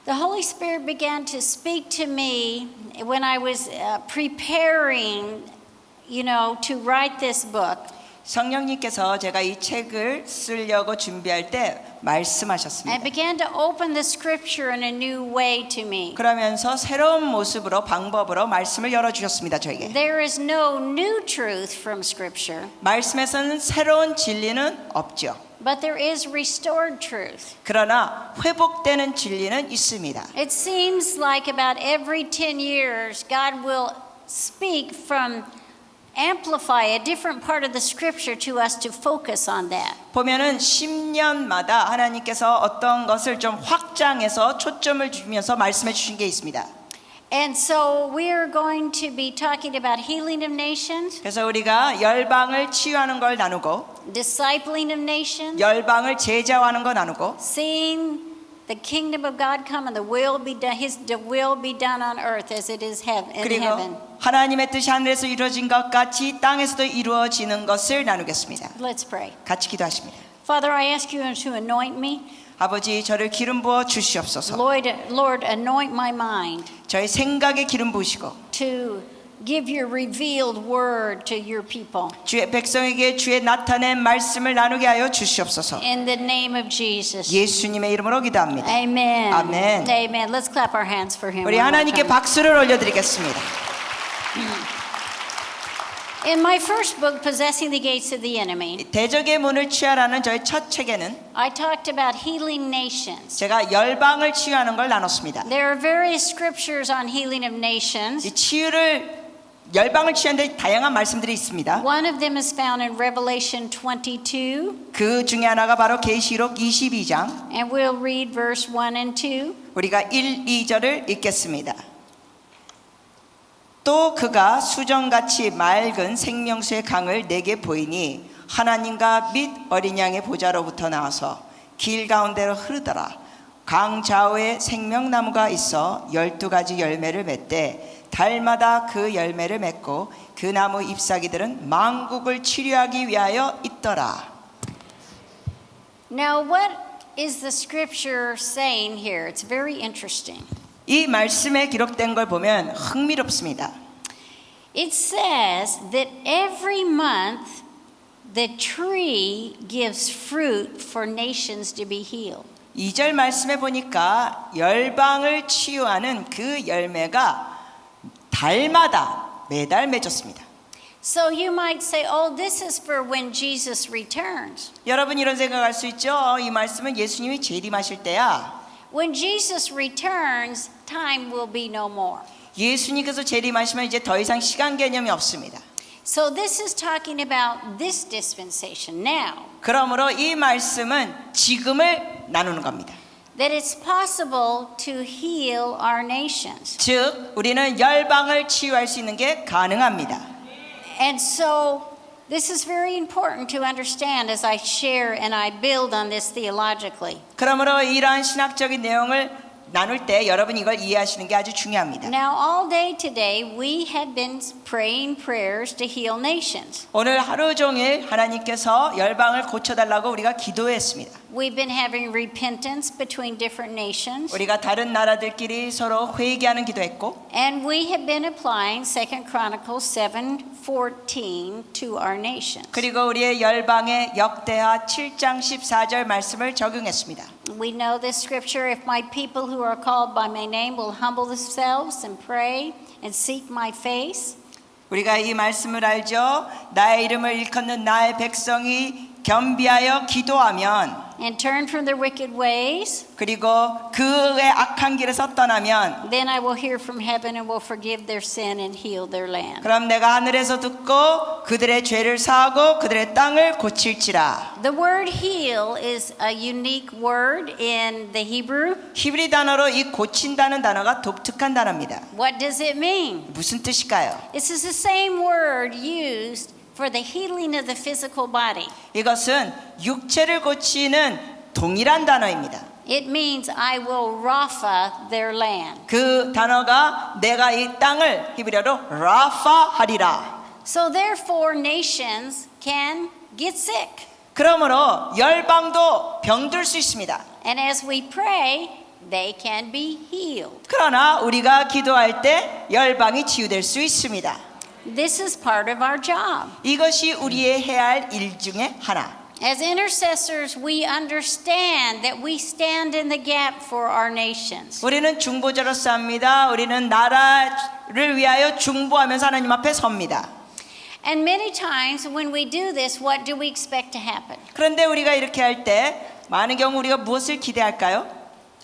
The Holy Spirit began to speak to me when I was preparing, to write this book. 성령님께서 제가 이 책을 쓰려고 준비할 때 말씀하셨습니다. And began to open the scripture in a new way to me. 그러면서 새로운 모습으로 방법으로 말씀을 열어주셨습니다. 저에게. There is no new truth from scripture. 말씀에서는 새로운 진리는 없죠. But there is restored truth. 그러나 회복되는 진리는 있습니다. It seems like about every 10 years God will speak from amplify a different part of the scripture to us to focus on that. 보면은 10년마다 하나님께서 어떤 것을 좀 확장해서 초점을 주면서 말씀해 주신 게 있습니다. And so we are going to be talking about healing of nations, 그래서 우리가 열방을 치유하는 걸 나누고 discipling of nations, 열방을 제자화하는 거 나누고 seeing the kingdom of God come and the will be done, His will be done on earth as it is in heaven. 그리고 하나님의 뜻이 하늘에서 이루어진 것 같이 땅에서도 이루어지는 것을 나누겠습니다. Let's pray. 같이 기도하십니다. Father, I ask you to anoint me. 아버지 저를 기름 부어 주시옵소서. Lord, anoint my mind 저의 생각에 기름 부으시고 to give your revealed word to your people. 주의 백성에게 주의 나타낸 말씀을 나누게 하여 주시옵소서. In the name of Jesus. 예수님의 이름으로 기도합니다. Amen. 아멘. Amen. Let's clap our hands for him. 우리 하나님께 박수를 올려드리겠습니다. In my first book, Possessing the Gates of the Enemy, 대적의 문을 취하라는 저의 첫 책에는 I talked about healing nations. 제가 열방을 치유하는 걸 나눴습니다. There are various scriptures on healing of nations. 이 치유를 열방을 치유하는데 다양한 말씀들이 있습니다. One of them is found in Revelation 22, 그 중에 하나가 바로 계시록 22장. and we'll read verse 1 and 2. 우리가 1, 2절을 읽겠습니다. 또 그가 수정같이 맑은 생명수의 강을 내게 보이니 하나님과 및 어린 양의 보좌로부터 나와서 길 가운데로 흐르더라. 강 좌우에 생명나무가 있어 12가지 열매를 맺되 달마다 그 열매를 맺고 그 나무 잎사귀들은 만국을 치료하기 위하여 있더라. Now, what is the scripture saying here? It's very interesting. 이 말씀에 기록된 걸 보면 흥미롭습니다. It says that every month the tree gives fruit for nations to be healed. 2절 말씀에 보니까 열방을 치유하는 그 열매가 달마다 매달 맺었습니다. So you might say, oh, this is for when Jesus returns. 여러분 이런 생각할 수 있죠. 이 말씀은 예수님이 재림하실 때야. When Jesus returns, time will be no more. 예수님께서 재림하시면 이제 더 이상 시간 개념이 없습니다. So this is talking about this dispensation now. 그러므로 이 말씀은 지금을 나누는 겁니다. That it's possible to heal our nations. 즉 우리는 열방을 치유할 수 있는 게 가능합니다. And so this is very important to understand as I share and I build on this theologically. 그러므로 이러한 신학적인 내용을 나눌 때 여러분 이걸 이해하시는 게 아주 중요합니다. Now all day today we had been praying prayers to heal nations. 오늘 하루 종일 하나님께서 열방을 고쳐달라고 우리가 기도했습니다. We've been having repentance between different nations. 우리가 다른 나라들끼리 서로 회개하는 기도했고 And we have been applying 2 Chronicles 7:14 to our nations. 그리고 우리의 열방의 역대하 7장 14절 말씀을 적용했습니다. We know this scripture, if my people who are called by my name will humble themselves and pray and seek my face. 우리가 이 말씀을 알죠. 나의 이름을 일컫는 나의 백성이 겸비하여 기도하면 And turn from their wicked ways. 그리고 그의 악한 길에서 떠나면 Then I will hear from heaven and will forgive their sin and heal their land. 그럼 내가 하늘에서 듣고 그들의 죄를 사하고 그들의 땅을 고칠지라. The word heal is a unique word in the Hebrew. 히브리 단어로 이 고친다는 단어가 독특한 단어입니다. What does it mean? 무슨 뜻일까요? This is the same word used for the healing of the physical body. 이것은 육체를 고치는 동일한 단어입니다. It means I will rapha their land. 그 단어가 내가 이 땅을 히브리어로 라파 하리라. So therefore nations can get sick. 그러므로 열방도 병들 수 있습니다. And as we pray, they can be healed. 그러나 우리가 기도할 때 열방이 치유될 수 있습니다. This is part of our job. 이것이 우리의 해야 할 일 중에 하나. As intercessors, we understand that we stand in the gap for our nations. 우리는 중보자로서 합니다. 우리는 나라를 위하여 중보하면서 하나님 앞에 섭니다. And many times when we do this, what do we expect to happen? 그런데 우리가 이렇게 할 때 많은 경우 우리가 무엇을 기대할까요?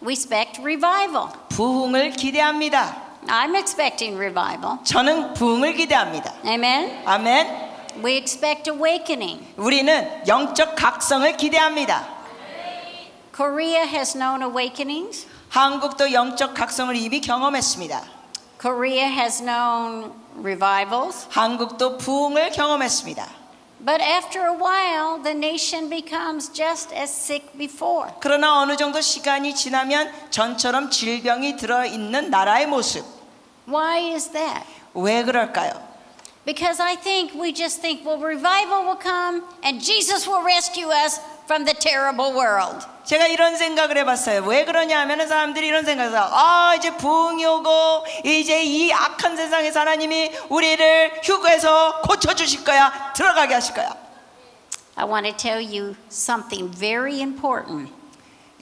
We expect revival. 부흥을 기대합니다. I'm expecting revival. 저는 부흥을 기대합니다. Amen? 아멘. We expect awakening. 우리는 영적 각성을 기대합니다. Korea has known awakenings. 한국도 영적 각성을 이미 경험했습니다. Korea has known revivals. 한국도 부흥을 경험했습니다. But after a while, the nation becomes just as sick before. 그러나 어느 정도 시간이 지나면 전처럼 질병이 들어있는 나라의 모습. Why is that? 왜 그럴까요? Because I think we just think, well, revival will come and Jesus will rescue us from the terrible world. 제가 이런 생각을 해봤어요. 왜 그러냐 하면 사람들이 이런 생각을 해요. 이제 부흥이 오고 이제 이 악한 세상에서 하나님이 우리를 휴거해서 고쳐주실 거야. 들어가게 하실 거야. I want to tell you something very important.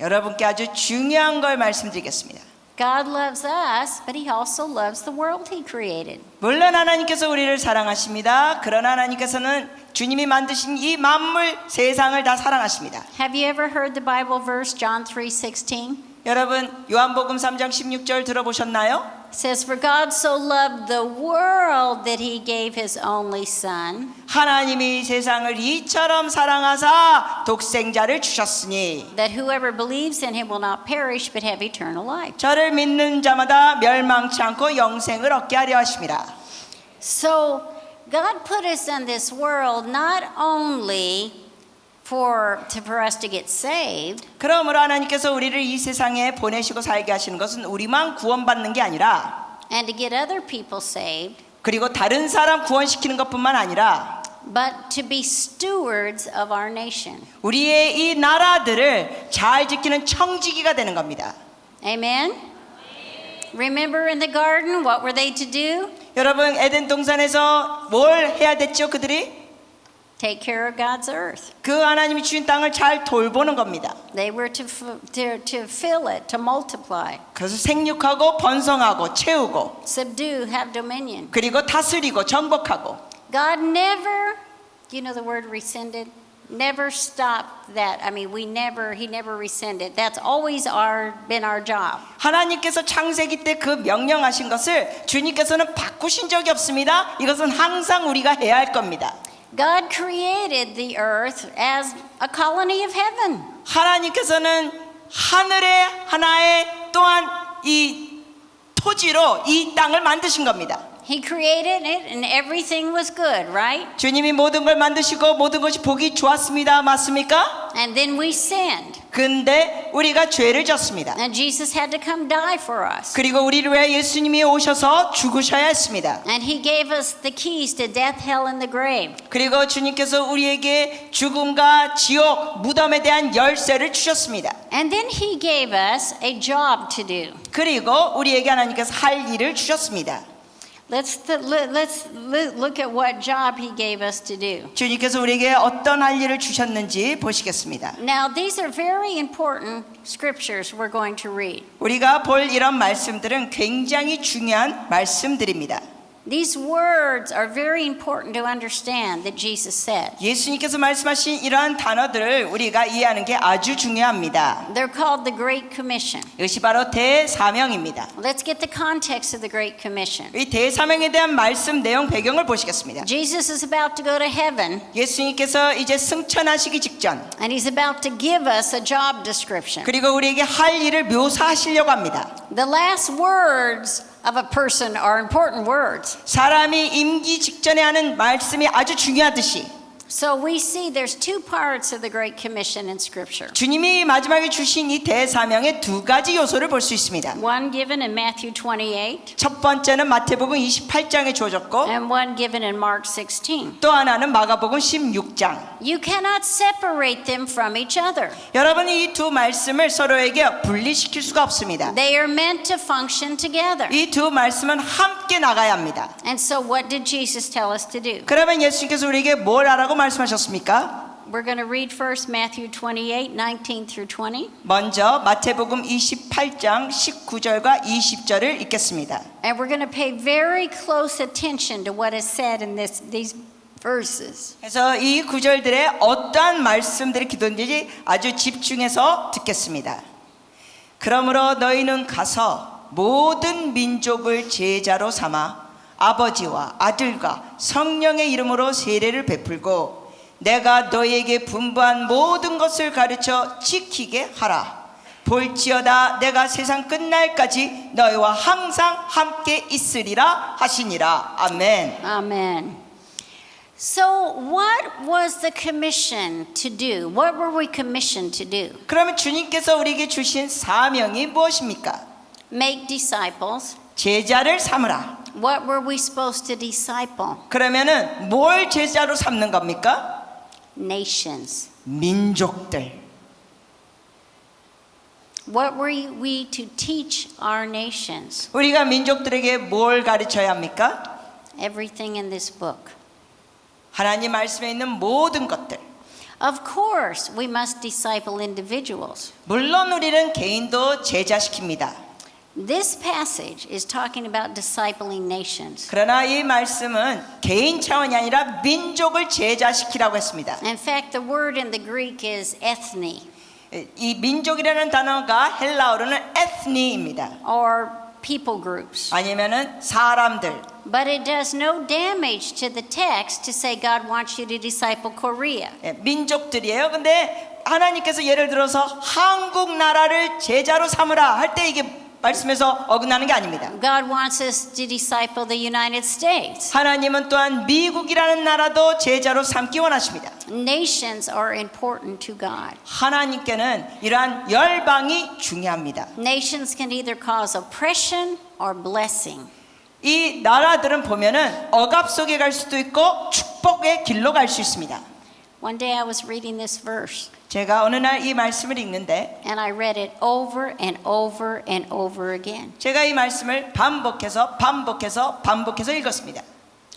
여러분께 아주 중요한 걸 말씀드리겠습니다. God loves us, but He also loves the world He created. 물론 하나님께서 우리를 사랑하십니다. 그러나 하나님께서는 주님이 만드신 이 만물 세상을 다 사랑하십니다. Have you ever heard the Bible verse John 3:16? 여러분 요한복음 3장 16절 들어보셨나요? It says, For God so loved the world that He gave His only Son, 하나님이 세상을 이처럼 사랑하사 독생자를 주셨으니 that whoever believes in Him will not perish but have eternal life. 저를 믿는 자마다 멸망치 않고 영생을 얻게 하려 하심이라. So God put us in this world not only for us to get saved, 그러므로 하나님께서 우리를 이 세상에 보내시고 살게 하시는 것은 우리만 구원받는 게 아니라 and to get other people saved, 그리고 다른 사람 구원시키는 것뿐만 아니라 but to be stewards of our nation. 우리의 이 나라들을 잘 지키는 청지기가 되는 겁니다. Amen? Remember in the garden, what were they to do? 여러분 에덴 동산에서 뭘 해야 됐죠? 그들이 Take care of God's earth. 그 하나님이 주신 땅을 잘 돌보는 겁니다. They were to fill it, to multiply, 그래서 생육하고 번성하고 채우고 subdue, have dominion. 그리고 다스리고 정복하고. God never, you know the word rescinded? Never stopped that. I mean, He never rescinded. That's always been our job. 하나님께서 창세기 때 그 명령하신 것을 주님께서는 바꾸신 적이 없습니다. 이것은 항상 우리가 해야 할 겁니다. God created the earth as a colony of heaven. 하나님께서는 하늘의 하나의 또한 이 토지로 이 땅을 만드신 겁니다. He created it and everything was good, right? 주님이 모든 걸 만드시고 모든 것이 보기 좋았습니다. 맞습니까? And then we sinned. 근데 우리가 죄를 졌습니다. And Jesus had to come die for us. 그리고 우리를 위해 예수님이 오셔서 죽으셔야 했습니다. And He gave us the keys to death, hell, and the grave. 그리고 주님께서 우리에게 죽음과 지옥, 무덤에 대한 열쇠를 주셨습니다. And then He gave us a job to do. 그리고 우리에게 하나님께서 할 일을 주셨습니다. Let's look at what job He gave us to do. 주님께서 우리에게 어떤 할 일을 주셨는지 보시겠습니다. Now, these are very important scriptures we're going to read. 우리가 볼 이런 말씀들은 굉장히 중요한 말씀들입니다. These words are very important to understand that Jesus said. 예수님께서 말씀하신 이러한 단어들을 우리가 이해하는 게 아주 중요합니다. They're called the Great Commission. 이것이 바로 대사명입니다. Let's get the context of the Great Commission. 이 대사명에 대한 말씀 내용 배경을 보시겠습니다. Jesus is about to go to heaven, 예수님께서 이제 승천하시기 직전 and He's about to give us a job description. 그리고 우리에게 할 일을 묘사하시려고 합니다. The last words of a person are important words. 사람이 임기 직전에 하는 말씀이 아주 중요하듯이 So we see there's two parts of the Great Commission in Scripture. 주님이 마지막에 주신 이 대사명의 두 가지 요소를 볼 수 있습니다. One given in Matthew 28 첫 번째는 마태복음 28장에 주어졌고 and one given in Mark 16. 또 하나는 마가복음 16장. You cannot separate them from each other. 여러분이 이 두 말씀을 서로에게 분리시킬 수가 없습니다. They are meant to function together. 이 두 말씀은 함께 나가야 합니다. And so what did Jesus tell us to do? 그러면 예수님께서 우리에게 뭘 하라고 말씀하셨습니까? We're going to read first Matthew 28, 19 through 20. 먼저 마태복음 28장 19절과 20절을 읽겠습니다. And we're going to pay very close attention to what is said in these verses. 그래서 이 구절들에 어떠한 말씀들이 기도인지 아주 집중해서 듣겠습니다. 그러므로 너희는 가서 모든 민족을 제자로 삼아 아버지와 아들과 성령의 이름으로 세례를 베풀고 내가 너희에게 분부한 모든 것을 가르쳐 지키게 하라. 볼지어다 내가 세상 끝날까지 너희와 항상 함께 있으리라 하시니라. 아멘. Amen. So what was the commission to do? What were we commissioned to do? 그러면 주님께서 우리에게 주신 사명이 무엇입니까? Make disciples. 제자를 삼으라. What were we supposed to disciple? 그러면은 뭘 제자로 삼는 겁니까? Nations. 민족들. What were we to teach our nations? 우리가 민족들에게 뭘 가르쳐야 합니까? Everything in this book. 하나님 말씀에 있는 모든 것들. Of course, we must disciple individuals. 물론 우리는 개인도 제자시킵니다. This passage is talking about discipling nations. 그러나 이 말씀은 개인 차원이 아니라 민족을 제자시키라고 했습니다. In fact, the word in the Greek is ethne, 이 민족이라는 단어가 헬라어로는 에스니입니다. or people groups. 아니면은 사람들. But it does no damage to the text to say God wants you to disciple Korea. 민족들이에요. 근데 하나님께서 예를 들어서 한국 나라를 제자로 삼으라 할 때 이게 말씀에서 어긋나는 게 아닙니다. God wants us to disciple the United States. 하나님은 또한 미국이라는 나라도 제자로 삼기 원하십니다. Nations are important to God. 하나님께는 이러한 열방이 중요합니다. Nations can either cause oppression or blessing. 이 나라들은 보면은 억압 속에 갈 수도 있고 축복의 길로 갈 수 있습니다. One day I was reading this verse 제가 어느 날 이 말씀을 읽는데 and I read it over and over and over again. 제가 이 말씀을 반복해서 읽었습니다.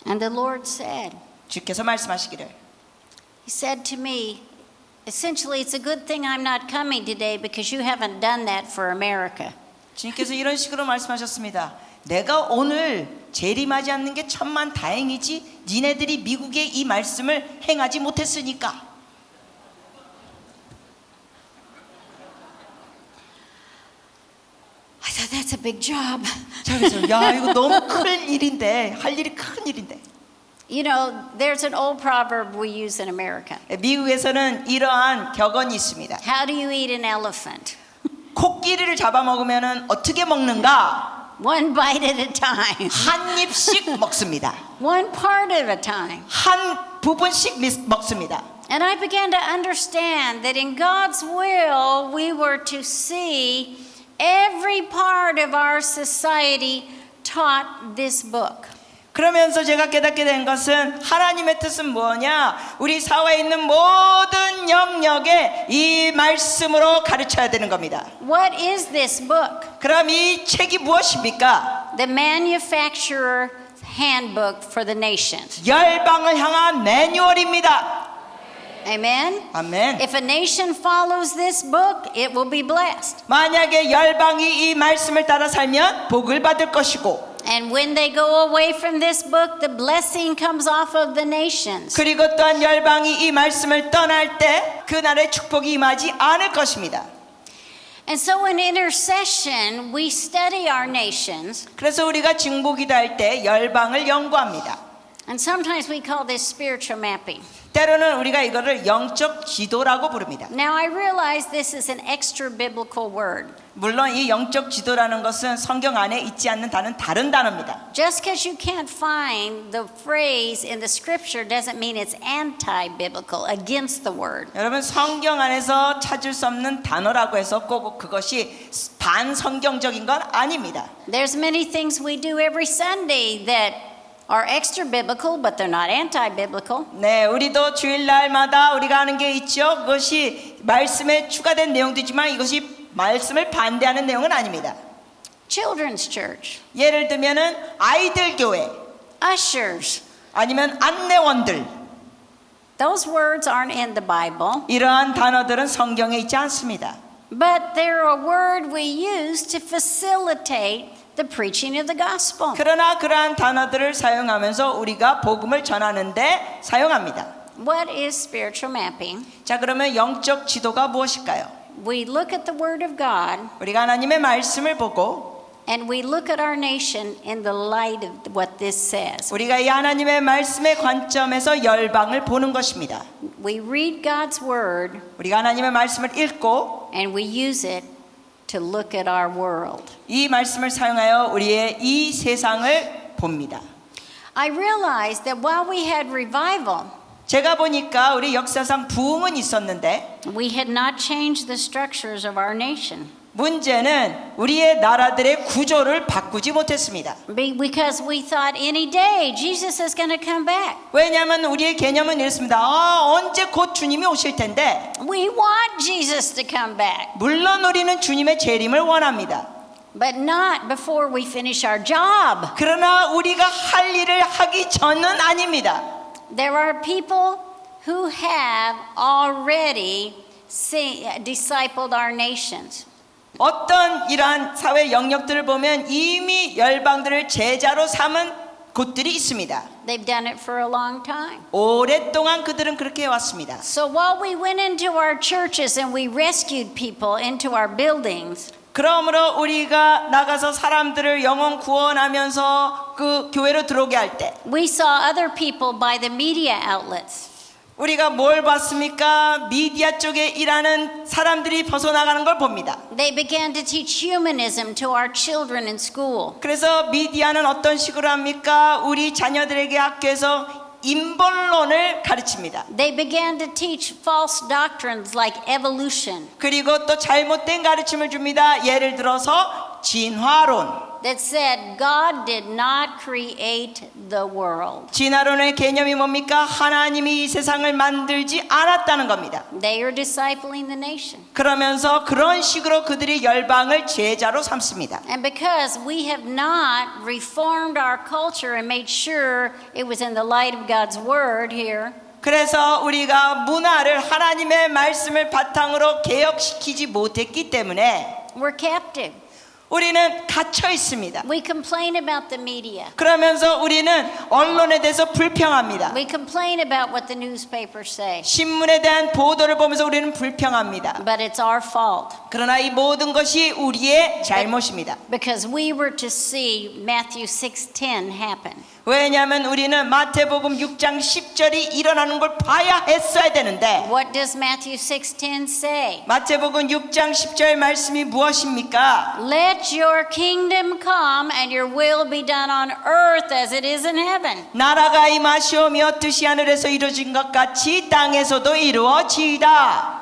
And the Lord said, 주께서 말씀하시기를 He said to me, essentially, it's a good thing I'm not coming today because you haven't done that for America. 주님께서 이런 식으로 말씀하셨습니다. 내가 오늘 재림하지 않는 게 천만 다행이지 니네들이 미국의 이 말씀을 행하지 못했으니까. I thought that's a big job. 자, 그래서 야 이거 너무 큰 일인데 할 일이 큰 일인데. You know, there's an old proverb we use in America. 미국에서는 이러한 격언이 있습니다. How do you eat an elephant? 코끼리를 잡아먹으면 어떻게 먹는가? One bite at a time. 한 입씩 먹습니다. One part at a time. 한 부분씩 먹습니다. And I began to understand that in God's will, we were to see every part of our society taught this book. 그러면서 제가 깨닫게 된 것은 하나님의 뜻은 뭐냐? 우리 사회에 있는 모든 영역에 이 말씀으로 가르쳐야 되는 겁니다. What is this book? 그럼 이 책이 무엇입니까? The Manufacturer Handbook for the Nations. 열방을 향한 매뉴얼입니다. Amen? 아멘. If a nation follows this book, it will be blessed. 만약에 열방이 이 말씀을 따라 살면 복을 받을 것이고 And when they go away from this book, the blessing comes off of the nations. 그리고 또한 열방이 이 말씀을 떠날 때 그날의 축복이 임하지 않을 것입니다. And so in intercession, we study our nations. 그래서 우리가 중보기도할 때 열방을 연구합니다. And sometimes we call this spiritual mapping. 때로는 우리가 이거를 영적 지도라고 부릅니다. Now, I realize this is an extra biblical word. 물론 이 영적 지도라는 것은 성경 안에 있지 않는 다른 단어입니다. Just because you can't find the phrase in the scripture doesn't mean it's anti-biblical, against the word. 여러분 성경 안에서 찾을 수 없는 단어라고 해서 꼭 그것이 반성경적인 건 아닙니다. There's many things we do every Sunday that are extra biblical, but they're not anti-biblical. 네, 우리도 주일날마다 우리가 하는 게 있죠. 그것이 말씀에 추가된 내용도 있지만 이것이 말씀을 반대하는 내용은 아닙니다. Children's church, 예를 들면은 아이들 교회 ushers, 아니면 안내원들 those words aren't in the Bible, 이러한 단어들은 성경에 있지 않습니다. but they're a word we use to facilitate the preaching of the gospel. 그러나 그러한 단어들을 사용하면서 우리가 복음을 전하는데 사용합니다. What is spiritual mapping? 자, 그러면 영적 지도가 무엇일까요? We look at the word of God 우리가 하나님의 말씀을 보고 and we look at our nation in the light of what this says. 우리가 이 하나님의 말씀의 관점에서 열방을 보는 것입니다. We read God's word 우리가 하나님의 말씀을 읽고 and we use it to look at our world. 이 말씀을 사용하여 우리의 이 세상을 봅니다. I realized that while we had revival, 제가 보니까 우리 역사상 부흥은 있었는데 we had not changed the structures of our nation. 문제는 우리의 나라들의 구조를 바꾸지 못했습니다. Because we thought any day Jesus is going to come back. 왜냐하면 우리의 개념은 이렇습니다. 언제 곧 주님이 오실 텐데 We want Jesus to come back, 물론 우리는 주님의 재림을 원합니다. but not before we finish our job. 그러나 우리가 할 일을 하기 전은 아닙니다. There are people who have already discipled our nations. 어떤 이러한 사회 영역들을 보면 이미 열방들을 제자로 삼은 곳들이 있습니다. They've done it for a long time. 오랫동안 그들은 그렇게 해왔습니다. So while we went into our churches and we rescued people into our buildings, 그러므로 우리가 나가서 사람들을 영혼 구원하면서 그 교회로 들어오게 할 때 we saw other people by the media outlets. 우리가 뭘 봤습니까? 미디어 쪽에 일하는 사람들이 벗어나가는 걸 봅니다. They began to teach humanism to our children in school. 그래서 미디어는 어떤 식으로 합니까? 우리 자녀들에게 학교에서 인본론을 가르칩니다. They began to teach false doctrines like evolution 그리고 또 잘못된 가르침을 줍니다. 예를 들어서 진화론. that said God did not create the world. 진화론의 개념이 뭡니까? 하나님이 이 세상을 만들지 않았다는 겁니다. They are discipling the nation. 그러면서 그런 식으로 그들이 열방을 제자로 삼습니다. And because we have not reformed our culture and made sure it was in the light of God's word here, 그래서 우리가 문화를 하나님의 말씀을 바탕으로 개혁시키지 못했기 때문에 we're captive. 우리는 갇혀 있습니다. We complain about the media. 그러면서 우리는 언론에 대해서 불평합니다. We complain about what the newspapers say. 신문에 대한 보도를 보면서 우리는 불평합니다. But it's our fault. 그러나 이 모든 것이 우리의 잘못입니다. Because we were to see Matthew 6:10 happen. 왜냐하면 우리는 마태복음 6장 10절이 일어나는 걸 봐야 했어야 되는데 What does Matthew 6:10 say? 마태복음 6장 10절 말씀이 무엇입니까? Let your kingdom come and your will be done on earth as it is in heaven. 나라가 임하시오며 뜻이 하늘에서 이루어진 것 같이 땅에서도 이루어지이다.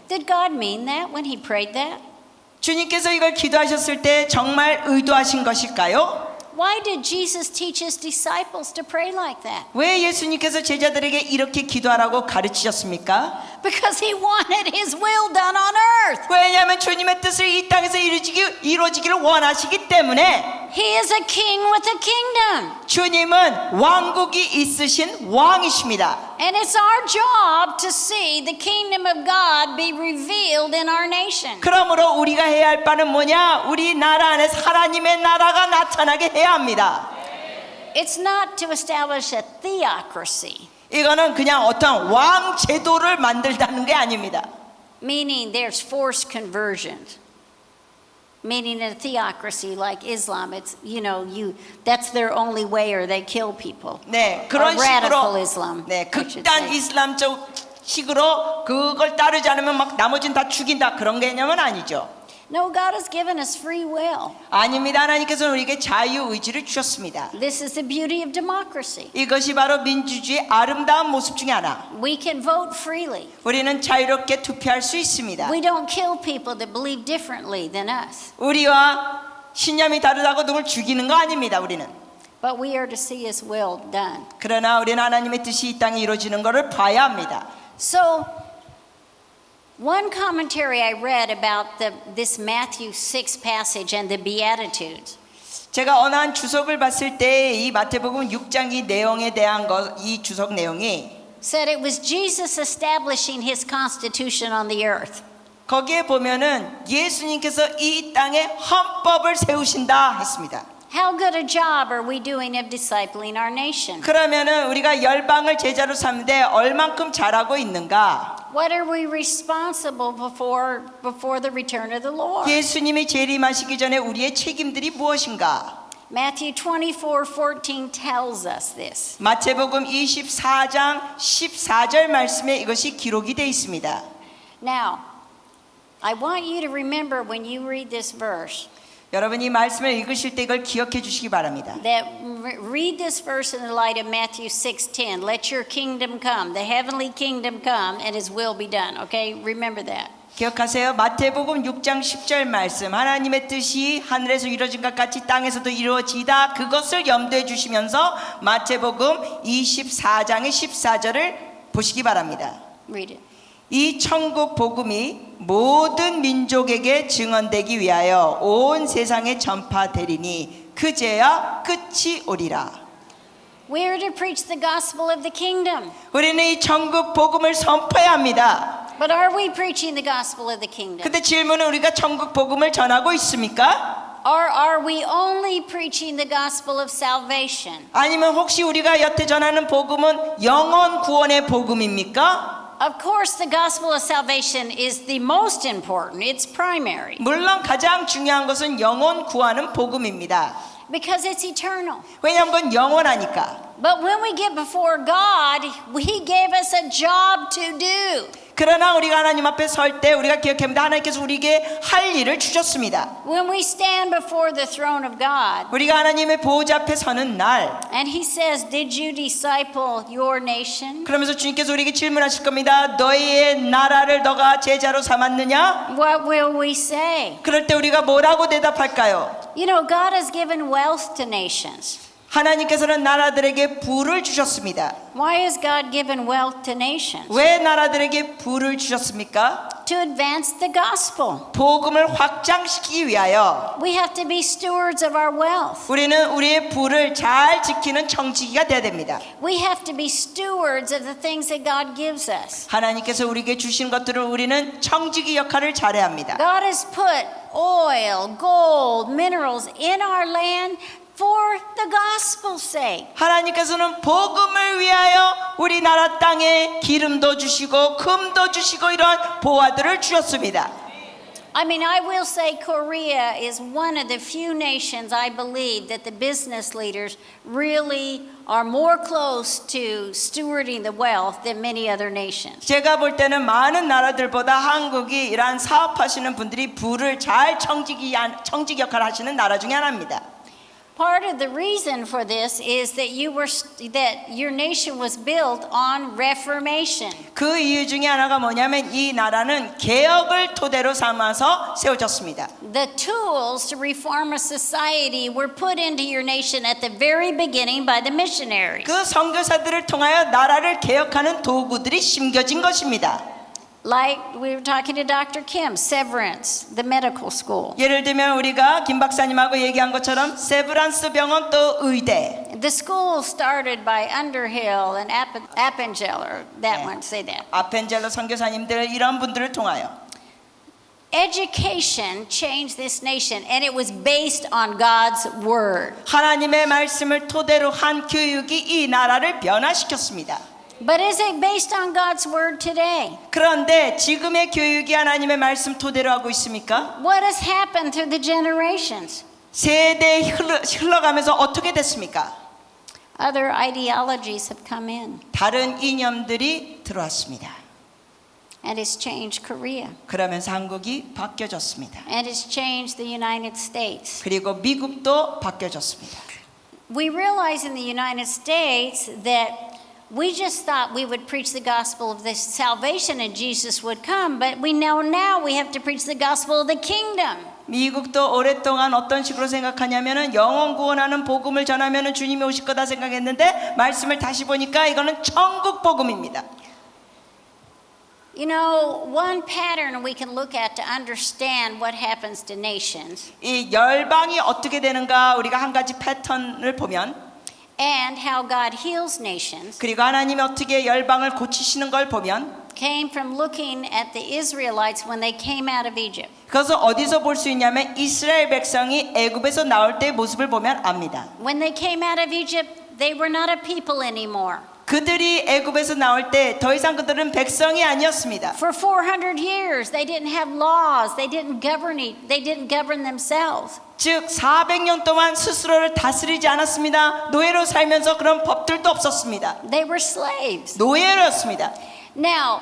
Did God mean that when he prayed that? 주님께서 이걸 기도하셨을 때 정말 의도하신 것일까요? Why did Jesus teach his disciples to pray like that? 왜 예수님께서 제자들에게 이렇게 기도하라고 가르치셨습니까? Because he wanted his will done on earth. 왜냐하면 주님의 뜻을 이 땅에서 이루어지기를 원하시기 때문에 He is a king with a kingdom. 주님은 왕국이 있으신 왕이십니다. And it's our job to see the kingdom of God be revealed in our nation. 그러므로 우리가 해야 할 바는 뭐냐? 우리 나라 안에서 하나님의 나라가 나타나게 해야 합니다. It's not to establish a theocracy, 이거는 그냥 어떤 왕 제도를 만들다는 게 아닙니다. meaning there's forced conversions. meaning a theocracy like Islam. It's, that's their only way or they kill people. 네, 그런 Or radical 식으로 Islam, 네, I should 극단 say. 이슬람적 식으로 그걸 따르지 않으면 막 나머지는 다 죽인다 그런 개념은 아니죠. No, God has given us free will. 아닙니다. 하나님께서는 우리에게 자유 의지를 주셨습니다. This is the beauty of democracy. 이것이 바로 민주주의의 아름다운 모습 중에 하나. We can vote freely. 우리는 자유롭게 투표할 수 있습니다. We don't kill people that believe differently than us. 우리와 신념이 다르다고 누굴 죽이는 거 아닙니다. 우리는. But we are to see His will done. 그러나 우리는 하나님의 뜻이 이 땅에 이루어지는 것을 봐야 합니다. So, one commentary I read about this Matthew 6 passage and the Beatitudes 제가 어느 한 주석을 봤을 때 이 마태복음 6장 이 내용에 대한 이 주석 내용이 said it was Jesus establishing His constitution on the earth. 거기에 보면은 예수님께서 이 땅에 헌법을 세우신다 했습니다. How good a job are we doing of discipling our nation? 그러면은 우리가 열방을 제자로 삼는데 얼만큼 잘하고 있는가? What are we responsible before the return of the Lord? 예수님이 재림하시기 전에 우리의 책임들이 무엇인가? Matthew 24:14 tells us this. 마태복음 24장 14절 말씀에 이것이 기록이 되어 있습니다. Now, I want you to remember when you read this verse 여러분이 말씀을 읽으실 때 이걸 기억해 주시기 바랍니다. that read this verse in the light of Matthew 6:10. Let your kingdom come, the heavenly kingdom come, and His will be done. Okay, remember that. 기억하세요. 마태복음 6장 10절 말씀 하나님의 뜻이 하늘에서 이루어진 것 같이 땅에서도 이루어지다 그것을 염두에 주시면서 마태복음 24장의 14절을 보시기 바랍니다. Read it. 이 천국 복음이 모든 민족에게 증언되기 위하여 온 세상에 전파되리니 그제야 끝이 오리라. We are to preach the gospel of the kingdom. 우리는 이 천국 복음을 선포해야 합니다. But are we preaching the gospel of the kingdom? 근데 질문은 우리가 천국 복음을 전하고 있습니까? Or are we only preaching the gospel of salvation? 아니면 혹시 우리가 여태 전하는 복음은 영혼 구원의 복음입니까? Of course, the gospel of salvation is the most important. It's primary 물론 가장 중요한 것은 영혼 구하는 복음입니다. because it's eternal. 왜냐하면 그건 영원하니까. But when we get before God, He gave us a job to do. 그러나 우리가 하나님 앞에 설 때 우리가 기억해야 합니다. 하나님께서 우리에게 할 일을 주셨습니다. When we stand before the throne of God, 우리가 하나님의 보호자 앞에 서는 날 and He says, "Did you disciple your nation?" 그러면서 주님께서 우리에게 질문하실 겁니다. 너희의 나라를 너가 제자로 삼았느냐? What will we say? 그럴 때 우리가 뭐라고 대답할까요? You know, God has given wealth to nations. 하나님께서는 나라들에게 부를 주셨습니다. Why has God given wealth to nations? 왜 나라들에게 부를 주셨습니까? To advance the gospel. 복음을 확장시키기 위하여 We have to be stewards of our wealth. 우리는 우리의 부를 잘 지키는 청지기가 돼야 됩니다. We have to be stewards of the things that God gives us. 하나님께서 우리에게 주신 것들을 우리는 청지기 역할을 잘해야 합니다. God has put oil, gold, minerals in our land for the gospel's sake. 하나님께서는 복음을 위하여 우리나라 땅에 기름도 주시고 금도 주시고 이런 보화들을 주셨습니다. I mean, I will say Korea is one of the few nations I believe that the business leaders really are more close to stewarding the wealth than many other nations. 제가 볼 때는 많은 나라들보다 한국이 이러한 사업하시는 분들이 부를 잘 청지기 역할을 하시는 나라 중에 하나입니다. Part of the reason for this is that your nation was built on reformation. 그 이유 중에 하나가 뭐냐면 이 나라는 개혁을 토대로 삼아서 세워졌습니다. The tools to reform a society were put into your nation at the very beginning by the missionaries. 그 선교사들을 통하여 나라를 개혁하는 도구들이 심겨진 것입니다. Like we were talking to Dr. Kim, Severance, the medical school. 예를 들면 우리가 김 박사님하고 얘기한 것처럼 세브란스 병원 또 의대. The school started by Underhill and Appenzeller. That one, say that. 아펜젤러 선교사님들 이런 분들을 통하여 Education changed this nation, and it was based on God's word. 하나님의 말씀을 토대로 한 교육이 이 나라를 변화시켰습니다. But is it based on God's word today? 그런데 지금의 교육이 하나님의 말씀 토대로 하고 있습니까? What has happened through the generations? 세대 흘러가면서 어떻게 됐습니까? Other ideologies have come in 다른 이념들이 들어왔습니다. and it's changed Korea 그러면서 한국이 바뀌어졌습니다. and it's changed the United States. 그리고 미국도 바뀌어졌습니다. We realize in the United States that we just thought we would preach the gospel of this salvation and Jesus would come, but we know now we have to preach the gospel of the kingdom. 미국도 오랫동안 어떤 식으로 생각하냐면은 영혼 구원하는 복음을 전하면은 주님이 오실 거다 생각했는데 말씀을 다시 보니까 이거는 천국 복음입니다. You know, one pattern we can look at to understand what happens to nations 이 열방이 어떻게 되는가 우리가 한 가지 패턴을 보면 and how God heals nations 그리고 하나님이 어떻게 열방을 고치시는 걸 보면 came from looking at the Israelites when they came out of Egypt. 그것을 어디서 볼 수 있냐면 이스라엘 백성이 애굽에서 나올 때의 모습을 보면 압니다. When they came out of Egypt, they were not a people anymore. 그들이 애굽에서 나올 때 더 이상 그들은 백성이 아니었습니다. For 400 years, they didn't have laws. They didn't govern themselves. 즉 400년 동안 스스로를 다스리지 않았습니다. 노예로 살면서 그런 법들도 없었습니다. They were slaves. 노예였습니다. Now,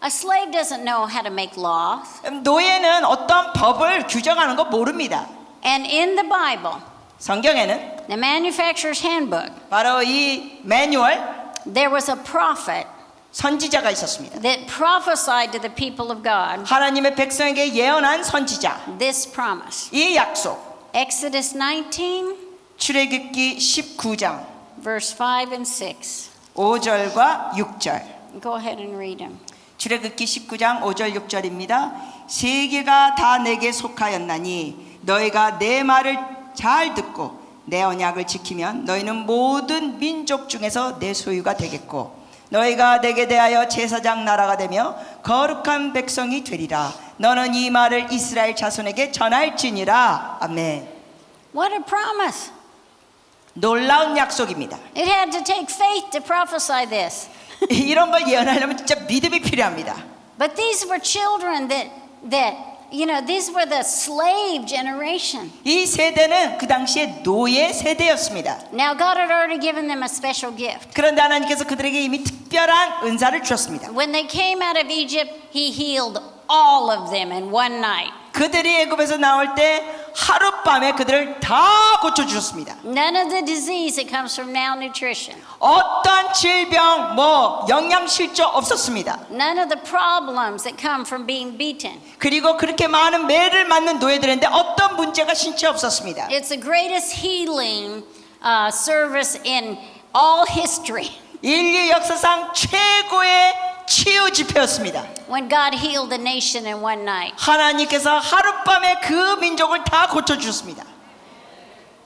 a slave doesn't know how to make laws. 노예는 어떤 법을 규정하는 거 모릅니다. And in the Bible, 성경에는 the manufacturer's handbook, 바로 이 매뉴얼 there was a prophet 선지자가 있었습니다. that prophesied to the people of God 하나님의 백성에게 예언한 선지자. this promise. 이 약속. Exodus 19, 출애굽기 19장 verse 5 and 6. 5절과 6절. Go ahead and read them. 출애굽기 19장 5절 6절입니다. 세계가 다 내게 속하였나니 너희가 내 말을 잘 듣고 내 언약을 지키면 너희는 모든 민족 중에서 내 소유가 되겠고 너희가 내게 대하여 제사장 나라가 되며 거룩한 백성이 되리라. 너는 이 말을 이스라엘 자손에게 전할지니라. 아멘. What a promise. 놀라운 약속입니다. It had to take faith to prophesy this. 이런 걸 예언하려면 진짜 믿음이 필요합니다. But these were children these were the slave generation. 이 세대는 그 당시에 노예 세대였습니다. Now God had already given them a special gift. 그런데 하나님께서 그들에게 이미 특별한 은사를 주셨습니다. When they came out of Egypt, He healed all of them in one night. 그들이 애굽에서 나올 때 하룻밤에 그들을 다 고쳐주셨습니다. None of the disease that comes from malnutrition. 어떤 질병, 영양실조 없었습니다. None of the problems that come from being beaten. 그리고 그렇게 많은 매를 맞는 노예들인데 어떤 문제가 신체 없었습니다. It's the greatest healing service in all history. 인류 역사상 최고의 치유 집회였습니다. When God healed the nation in one night. 하나님께서 하룻밤에 그 민족을 다 고쳐주셨습니다.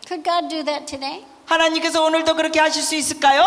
Could God do that today? 하나님께서 오늘도 그렇게 하실 수 있을까요?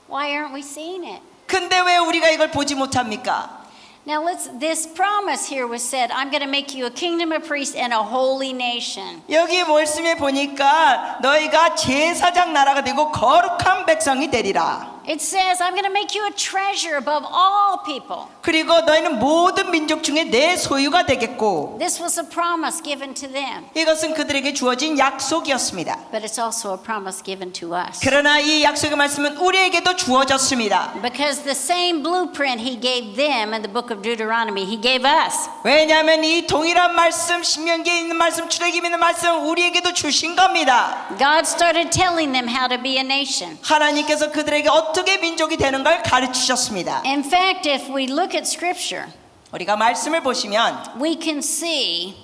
Why aren't we seeing it? 근데 왜 우리가 이걸 보지 못합니까? Now this promise here was said, I'm going to make you a kingdom of priests and a holy nation. 여기 말씀에 보니까 너희가 제사장 나라가 되고 거룩한 백성이 되리라. It says, I'm going to make you a treasure above all people. 그리고 너희는 모든 민족 중에 내 소유가 되겠고. This was a promise given to them. 이것은 그들에게 주어진 약속이었습니다. But it's also a promise given to us. 그러나 이 약속의 말씀은 우리에게도 주어졌습니다. Because the same blueprint He gave them in the book of Deuteronomy, He gave us. 왜냐하면 이 동일한 말씀, 신명기에 있는 말씀, 출애굽에 있는 말씀 우리에게도 주신 겁니다. God started telling them how to be a nation. 하나님께서 그들에게 어떻게 민족이 되는 걸 가르치셨습니다. In fact, if we look at Scripture, 우리가 말씀을 보시면 we can see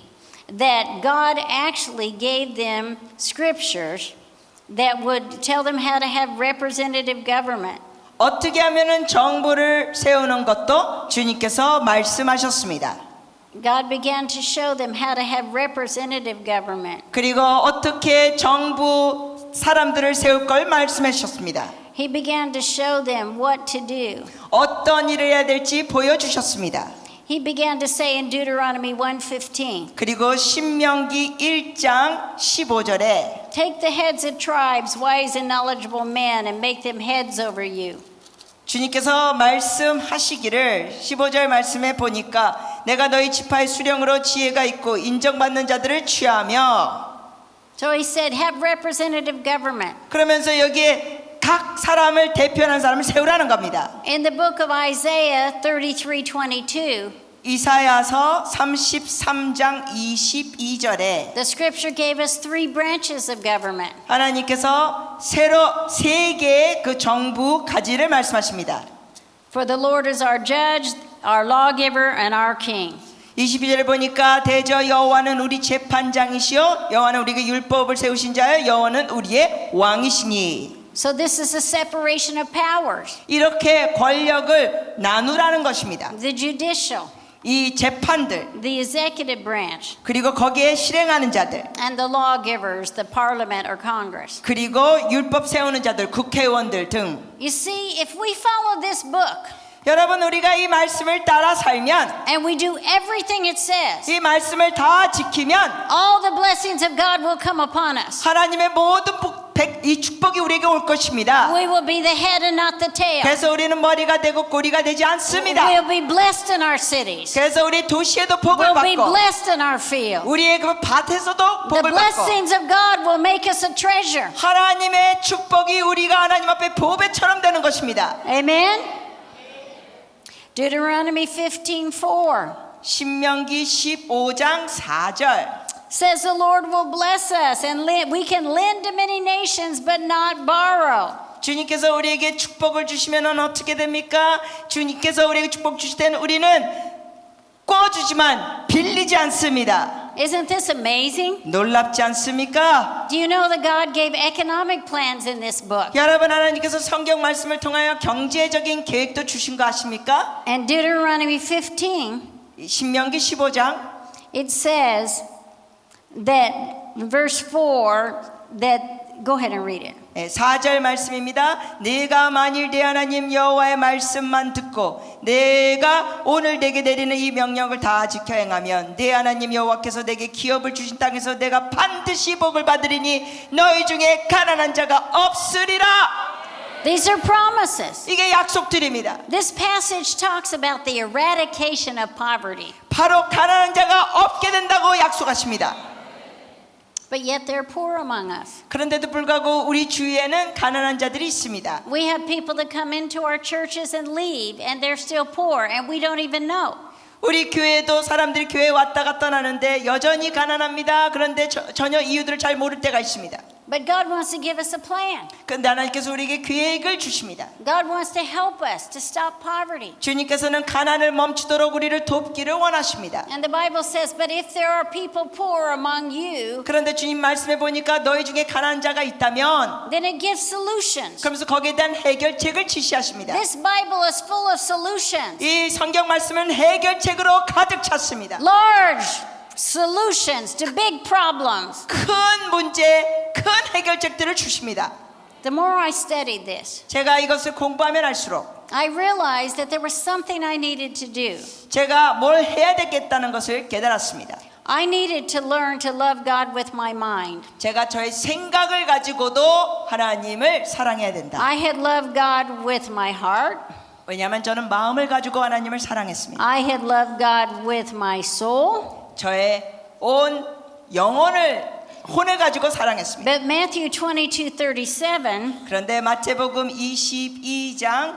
that God actually gave them scriptures that would tell them how to have representative government. 어떻게 하면은 정부를 세우는 것도 주님께서 말씀하셨습니다. God began to show them how to have representative government. 그리고 어떻게 정부 사람들을 세울 걸 말씀해 주셨습니다. He began to show them what to do. 어떤 일을 해야 될지 보여주셨습니다. he began to say in Deuteronomy 1:15, 그리고 신명기 1장 15절에 take the heads of tribes, wise and knowledgeable men, and make them heads over you. 주님께서 말씀하시기를 15절 말씀에 보니까 내가 너희 지파의 수령으로 지혜가 있고 인정받는 자들을 취하며 So he said, have representative government. 그러면서 여기에 각 사람을 대표하는 사람을 세우라는 겁니다. In the book of Isaiah 33:22, 이사야서 33장 22절에 the scripture gave us three branches of government. 하나님께서 새로 세 개의 그 정부 가지를 말씀하십니다. For the Lord is our judge, our lawgiver, and our king. 22절에 보니까 대저 여호와는 우리 재판장이시요 여호와는 우리에게 율법을 세우신 자여 여호와는 우리의 왕이시니. So this is a separation of powers. 이렇게 권력을 나누라는 것입니다. The judicial, 이 재판들 the executive branch, 그리고 거기에 실행하는 자들 and the lawgivers, the parliament or Congress. 그리고 율법 세우는 자들 국회의원들 등. You see, if we follow this book 여러분 우리가 이 말씀을 따라 살면 and we do everything it says, 이 말씀을 다 지키면 all the blessings of God will come upon us. 하나님의 모든 이 축복이 우리에게 올 것입니다. We will be the head and not the tail. 그래서 우리는 머리가 되고 꼬리가 되지 않습니다. We'll be blessed in our cities. 그래서 우리 도시에도 복을 We'll be 받고 blessed in our field. 우리의 그 밭에서도 The 복을 받고 blessings of God will make us a treasure. 하나님의 축복이 우리가 하나님 앞에 보배처럼 되는 것입니다. Amen. Deuteronomy 15:4 신명기 15장 4절 says the Lord will bless us and we can lend to many nations but not borrow. 주님께서 우리에게 축복을 주시면 어떻게 됩니까? 주님께서 우리에게 축복 주실 때는 우리는 꿔주지만 빌리지 않습니다. Isn't this amazing? 놀랍지 않습니까? Do you know that God gave economic plans in this book? 여러분 하나님께서 성경 말씀을 통하여 경제적인 계획도 주신 거 아십니까? And Deuteronomy 15, 신명기 15장 it says that verse 4 that go ahead and read it. 4절 말씀입니다. 내가 만일 내 하나님 여호와의 말씀만 듣고 내가 오늘 내게 내리는 이 명령을 다 지켜 행하면 내 하나님 여호와께서 내게 기업을 주신 땅에서 내가 반드시 복을 받으리니 너희 중에 가난한 자가 없으리라. These are promises. 이게 약속들입니다. This passage talks about the eradication of poverty. 바로 가난한 자가 없게 된다고 약속하십니다. But yet they're poor among us. 그런데도 불구하고 우리 주위에는 가난한 자들이 있습니다. We have people that come into our churches and leave and they're still poor and we don't even know. 우리 교회도 사람들이 교회에 왔다 갔다 하는데 여전히 가난합니다. 그런데 전혀 이유들을 잘 모를 때가 있습니다. But God wants to give us a plan. 그런데 하나님께서 우리에게 계획을 주십니다. God wants to help us to stop poverty. 주님께서는 가난을 멈추도록 우리를 돕기를 원하십니다. And the Bible says, but if there are people poor among you, 그런데 주님 말씀해 보니까 너희 중에 가난한 자가 있다면 then it gives solutions. 그러면서 거기에 대한 해결책을 지시하십니다. This Bible is full of solutions. 이 성경 말씀은 해결책으로 가득 찼습니다. Large solutions to big problems. 큰 문제, 큰 해결책들을 주십니다. The more I studied this, 제가 이것을 공부하면 할수록 I realized that there was something I needed to do. 제가 뭘 해야 되겠다는 것을 깨달았습니다. I needed to learn to love God with my mind. 제가 저의 생각을 가지고도 하나님을 사랑해야 된다. I had loved God with my heart. 왜냐하면 저는 마음을 가지고 하나님을 사랑했습니다. I had loved God with my soul. 저의 온 영혼을 혼을 가지고 사랑했습니다. But Matthew 22:37, 그런데 마태복음 22장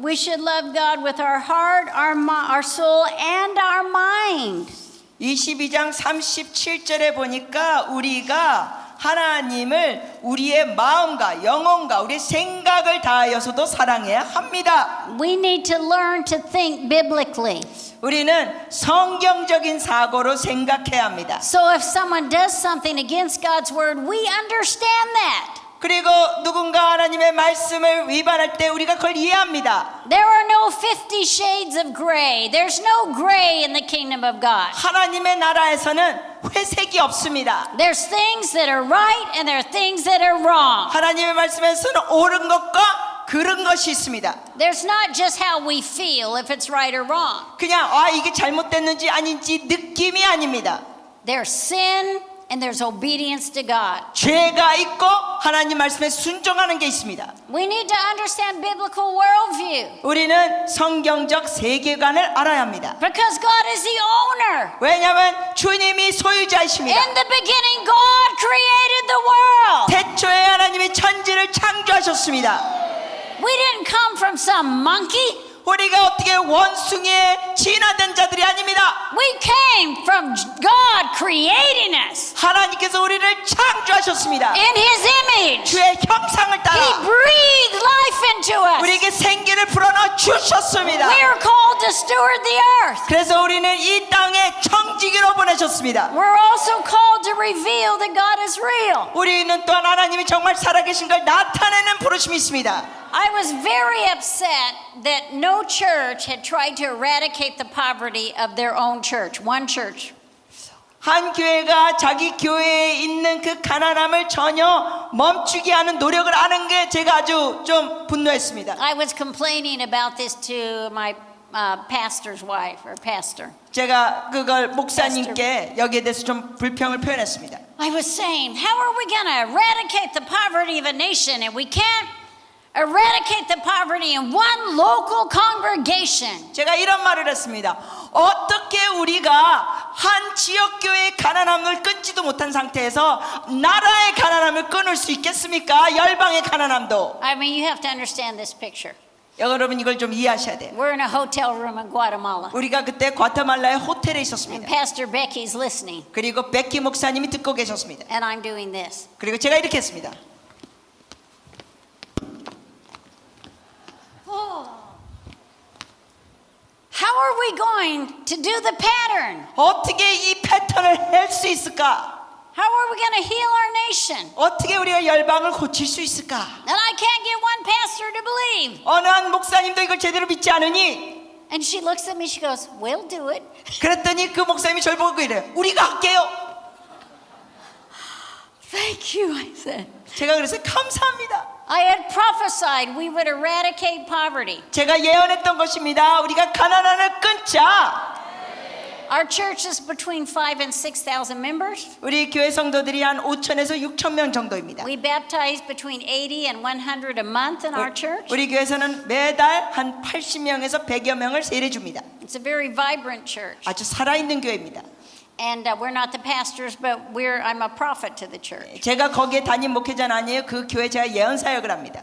we should love God with our heart, our soul, and our mind. 22장 37절에 보니까 우리가 하나님을 우리의 마음과 영혼과 우리의 생각을 다하여서도 사랑해야 합니다. We need to learn to think biblically. 우리는 성경적인 사고로 생각해야 합니다. So if someone does something against God's word, we understand that. 그리고 누군가 하나님의 말씀을 위반할 때 우리가 그걸 이해합니다. There are no 50 shades of gray. There's no gray in the kingdom of God. 하나님의 나라에서는 회색이 없습니다. There's things that are right and there are things that are wrong. 하나님의 말씀에서는 옳은 것과 그런 것이 있습니다. There's not just how we feel if it's right or wrong. 그냥 이게 잘못됐는지 아닌지 느낌이 아닙니다. There's sin and there's obedience to God. 죄가 있고 하나님 말씀에 순종하는 게 있습니다. We need to understand biblical worldview 우리는 성경적 세계관을 알아야 합니다. because God is the owner. 왜냐하면 주님이 소유자이십니다. In the beginning, God created the world. 태초에 하나님이 천지를 창조하셨습니다. We didn't come from some monkey. 우리가 어떻게 원숭이에 진화된 자들이 아닙니다. We came from God creating us 하나님께서 우리를 창조하셨습니다. in His image. 주의 형상을 He 따라 breathed life into us. 우리에게 생기를 불어넣어 주셨습니다. We are called to steward the earth. 그래서 우리는 이 땅에 청지기로 보내셨습니다. We're also called to reveal that God is real. 우리는 또한 하나님이 정말 살아계신 걸 나타내는 부르심이 있습니다. I was very upset that no church had tried to eradicate the poverty of their own church, one church. 한 교회가 자기 교회에 있는 그 가난함을 전혀 멈추게 하는 노력을 하는 게 제가 아주 좀 분노했습니다. I was complaining about this to my pastor's wife or pastor. 제가 그걸 목사님께 여기에 대해서 좀 불평을 표현했습니다. I was saying, how are we going to eradicate the poverty of a nation and we can't eradicate the poverty in one local congregation? 제가 이런 말을 했습니다. 어떻게 우리가 한 지역교회의 가난함을 끊지도 못한 상태에서 나라의 가난함을 끊을 수 있겠습니까? 열방의 가난함도. I mean, you have to understand this picture. 여러분 이걸 좀 이해하셔야 돼요. We're in a hotel room in Guatemala. 우리가 그때 과테말라의 호텔에 And 있었습니다. Pastor Becky's listening. 그리고 베키 목사님이 듣고 계셨습니다. And I'm doing this. 그리고 제가 이렇게 했습니다. How are we going to do the pattern? 어떻게 이 패턴을 할 수 있을까? How are we going to heal our nation? 어떻게 우리가 열방을 고칠 수 있을까? And I can't get one pastor to believe. 어느 한 목사님도 이걸 제대로 믿지 않으니 And she looks at me, she goes, we'll do it. 그랬더니 그 목사님이 저를 보고 이래요. 우리가 할게요. Thank you, I said. 제가 그래서 감사합니다. I had prophesied we would eradicate poverty. 제가 예언했던 것입니다. 우리가 가난함을 끊자. Our church is between 5,000 and 6,000 members. 우리 교회 성도들이 한 5천에서 6천 명 정도입니다. We baptize between 80 and 100 a month in our church. 우리 교회에서는 매달 한 80명에서 100여 명을 세례 줍니다. It's a very vibrant church. 아주 살아있는 교회입니다. And we're not the pastors, but I'm a prophet to the church. 제가 거기에 담임 목회자는 아니에요. 그 교회 제가 예언 사역을 합니다.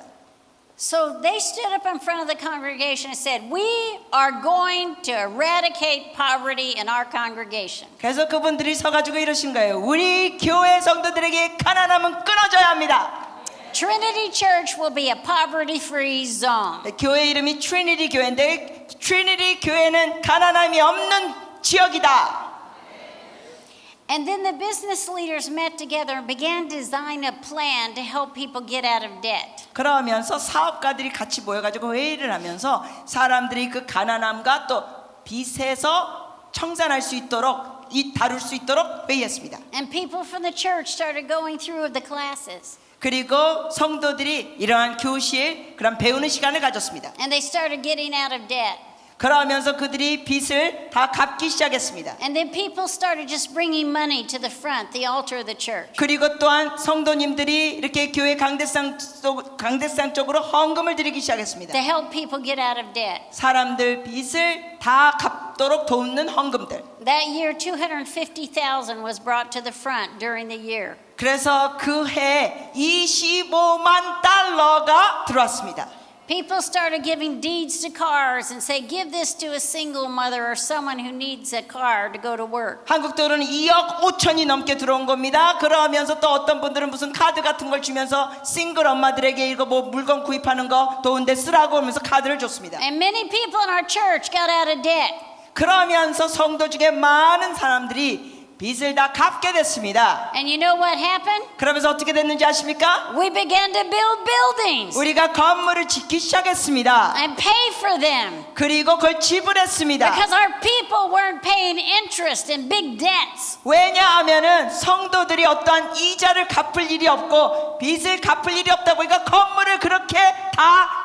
So they stood up in front of the congregation and said, we are going to eradicate poverty in our congregation. 그래서 그분들이 서가지고 이러신 거예요. 우리 교회 성도들에게 가난함은 끊어져야 합니다. Trinity Church will be a poverty-free zone. 교회 이름이 트리니티 교회인데 트리니티 교회는 가난함이 없는 지역이다. And then the business leaders met together and began to design a plan to help people get out of debt. 그러면서 사업가들이 같이 모여가지고 회의를 하면서 사람들이 그 가난함과 또 빚에서 청산할 수 있도록 다룰 수 있도록 회의했습니다. And people from the church started going through the classes. 그리고 성도들이 이러한 교실 그런 배우는 시간을 가졌습니다. And they started getting out of debt. 그러면서 그들이 빚을 다 갚기 시작했습니다. And then people started just bringing money to the front, the altar of the church. 그리고 또한 성도님들이 이렇게 교회 강대상 쪽으로 헌금을 드리기 시작했습니다. To help people get out of debt. 사람들 빚을 다 갚도록 돕는 헌금들. That year, 250,000 was brought to the front during the year. 그래서 그 해 25만 달러가 들어왔습니다. People started giving deeds to cars and say, give this to a single mother or someone who needs a car to go to work. 한국 돈은 2억 5천이 넘게 들어온 겁니다. 그러면서 또 어떤 분들은 무슨 카드 같은 걸 주면서 싱글 엄마들에게 이거 뭐 물건 구입하는 거 도운데 쓰라고 하면서 카드를 줬습니다. And many people in our church got out of debt. 그러면서 성도 중에 많은 사람들이 빚을 다 갚게 됐습니다. And you know what happened? 그러면서 어떻게 됐는지 아십니까? We began to build buildings 우리가 건물을 짓기 시작했습니다. and pay for them 그리고 그걸 지불했습니다. because our people weren't paying interest in big debts. 왜냐하면은 성도들이 어떠한 이자를 갚을 일이 없고 빚을 갚을 일이 없다 보니까 건물을 그렇게 다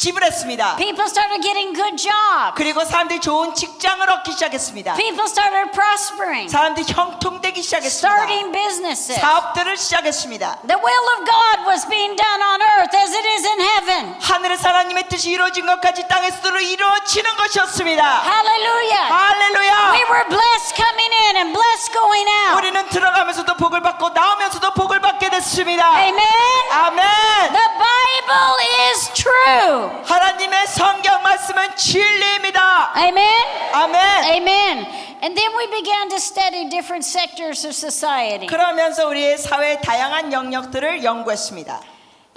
지불했습니다. People started getting good jobs. 그리고 사람들이 좋은 직장을 얻기 시작했습니다. People started prospering, 사람들이 형통되기 시작했습니다. starting businesses. 사업들을 시작했습니다. The will of God was being done on earth as it is in heaven. 하늘에서 하나님의 뜻이 이루어진 것까지 땅에서도 이루어지는 것이었습니다. Hallelujah. 할렐루야. We were blessed coming in and blessed going out. 우리는 들어가면서도 복을 받고 나오면서도 복을 받게 됐습니다. Amen. 아멘. The Bible is true. 하나님의 성경 말씀은 진리입니다. Amen. 아멘. Amen. And then we began to study different sectors of society. 그러면서 우리의 사회의 다양한 영역들을 연구했습니다.